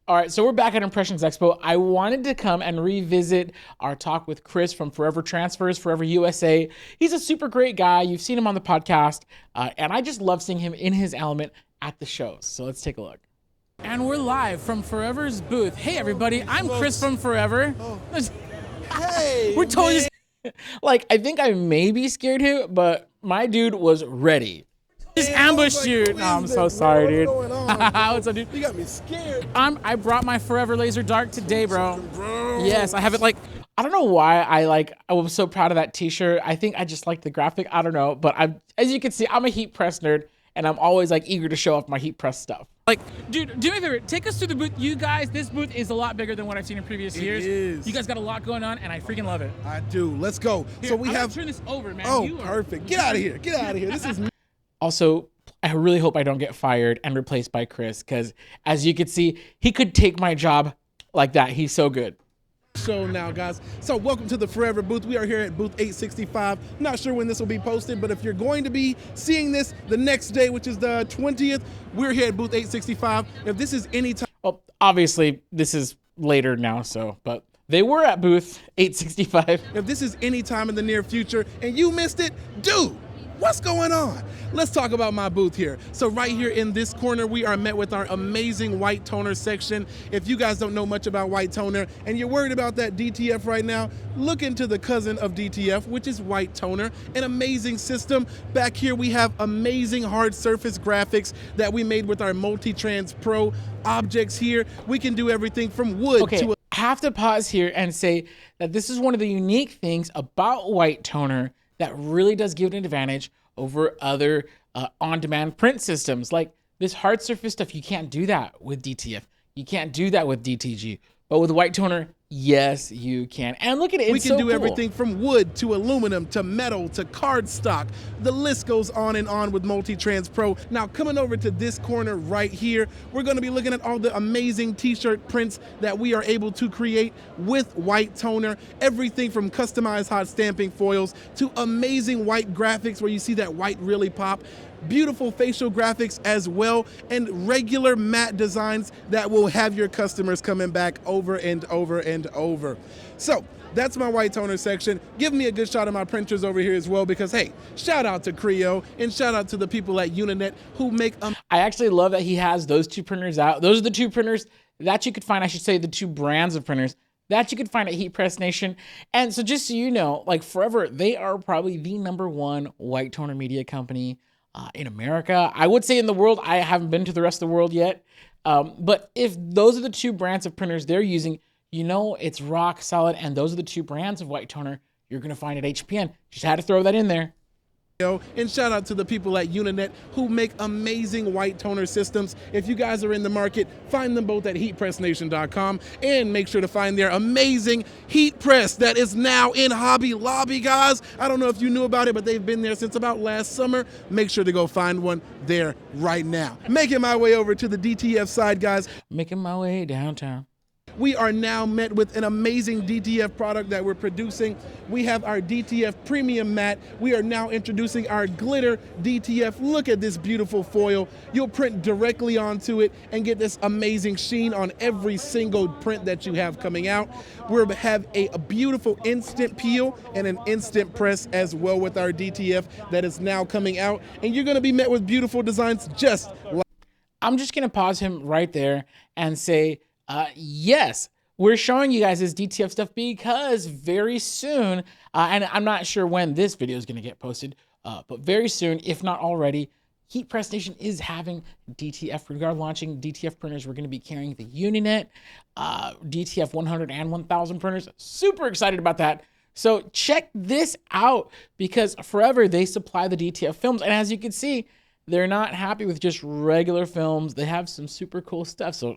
All right, so we're back at Impressions Expo. I wanted to come and revisit our talk with Chris from Forever Transfers, Forever USA. He's a super great guy. You've seen him on the podcast, and I just love seeing him in his element at the shows. So let's take a look. And we're live from Forever's booth. Hey, everybody, I'm Chris from Forever. Oh. Hey, we're totally like, I think I maybe scared him, but my dude was ready. Just ambushed you. No, I'm so sorry, dude. What's up, dude? You got me scared. I brought my Forever Laser Dark today, bro. Yes, I have it. Like, I don't know why I was so proud of that T-shirt. I think I just like the graphic. I don't know, but as you can see, I'm a heat press nerd, and I'm always like eager to show off my heat press stuff. Like, dude, do me a favor. Take us to the booth. You guys, this booth is a lot bigger than what I've seen in previous years. It is. You guys got a lot going on, and I freaking love it. I do. Let's go. Here, so we I'm have. gonna turn this over, man. Oh, perfect. Get out of here. Get out of here. This is. Also, I really hope I don't get fired and replaced by Chris, because as you can see, he could take my job like that. He's so good. Show now, guys. So welcome to the Forever booth. We are here at booth 865. Not sure when this will be posted, but if you're going to be seeing this the next day, which is the 20th, we're here at booth 865. If this is any time. Well, obviously, this is later now, but they were at booth 865. If this is any time in the near future and you missed it, dude, what's going on? Let's talk about my booth here. So right here in this corner, we are met with our amazing white toner section. If you guys don't know much about white toner and you're worried about that DTF right now, look into the cousin of DTF, which is white toner, an amazing system. Back here, we have amazing hard surface graphics that we made with our Multi-Trans Pro objects here. We can do everything from wood to I have to pause here and say that this is one of the unique things about white toner that really does give it an advantage over other on-demand print systems. Like this hard surface stuff, you can't do that with DTF. You can't do that with DTG. But with white toner, yes, you can. And look at it, we can do everything from wood to aluminum to metal to cardstock. The list goes on and on with Multi-Trans Pro. Now coming over to this corner right here, we're gonna be looking at all the amazing t-shirt prints that we are able to create with white toner. Everything from customized hot stamping foils to amazing white graphics where you see that white really pop. Beautiful facial graphics as well, and regular matte designs that will have your customers coming back over and over and over. So that's my white toner section. Give me a good shot of my printers over here as well, because hey, shout out to Crio and shout out to the people at UNINET who make I actually love that he has those two printers out. Those are the two printers that you could find, I should say the two brands of printers that you could find at Heat Press Nation. And so just so you know, like Forever, they are probably the #1 white toner media company in America. I would say in the world. I haven't been to the rest of the world yet. But if those are the two brands of printers they're using, you know it's rock solid. And those are the two brands of white toner you're going to find at HPN. Just had to throw that in there. And shout out to the people at UNINET who make amazing white toner systems. If you guys are in the market, find them both at heatpressnation.com and make sure to find their amazing heat press that is now in Hobby Lobby, guys. I don't know if you knew about it, but they've been there since about last summer. Make sure to go find one there right now. Making my way over to the DTF side, guys. Making my way downtown. We are now met with an amazing DTF product that we're producing. We have our DTF Premium Matte. We are now introducing our Glitter DTF. Look at this beautiful foil. You'll print directly onto it and get this amazing sheen on every single print that you have coming out. We have a beautiful instant peel and an instant press as well with our DTF that is now coming out. And you're gonna be met with beautiful designs just like. I'm just gonna pause him right there and say, yes, we're showing you guys this DTF stuff because very soon, and I'm not sure when this video is going to get posted, but very soon, if not already, Heat Press Nation is having DTF. We are launching DTF printers. We're going to be carrying the UNINET, DTF 100 and 1000 printers. Super excited about that. So check this out because Forever, they supply the DTF films. And as you can see, they're not happy with just regular films. They have some super cool stuff. So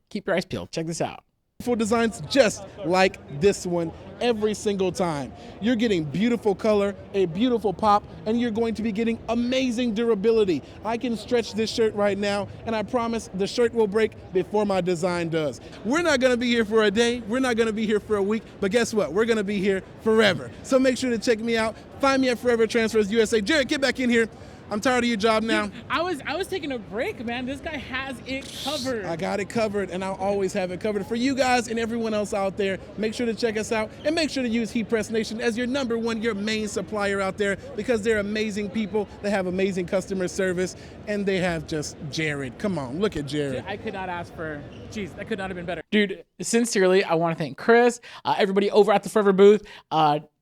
keep your eyes peeled. Check this out. Beautiful designs just like this one every single time. You're getting beautiful color, a beautiful pop, and you're going to be getting amazing durability. I can stretch this shirt right now, and I promise the shirt will break before my design does. We're not gonna be here for a day, we're not gonna be here for a week, but guess what? We're gonna be here forever. So make sure to check me out. Find me at Forever Transfers USA. Jared, get back in here. I'm tired of your job now. I was taking a break, man. This guy has it covered. I got it covered, and I'll always have it covered. For you guys and everyone else out there, make sure to check us out, and make sure to use Heat Press Nation as your #1, your main supplier out there, because they're amazing people. They have amazing customer service, and they have just Jared. Come on, look at Jared. I could not ask for, geez, that could not have been better. Dude, sincerely, I want to thank Chris, everybody over at the Forever booth.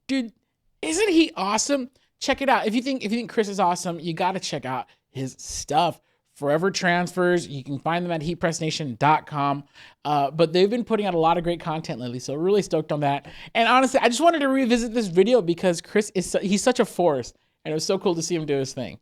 Dude, isn't he awesome? Check it out. If you think Chris is awesome, you got to check out his stuff. Forever Transfers. You can find them at heatpressnation.com. But they've been putting out a lot of great content lately, so really stoked on that. And honestly, I just wanted to revisit this video because Chris he's such a force, and it was so cool to see him do his thing.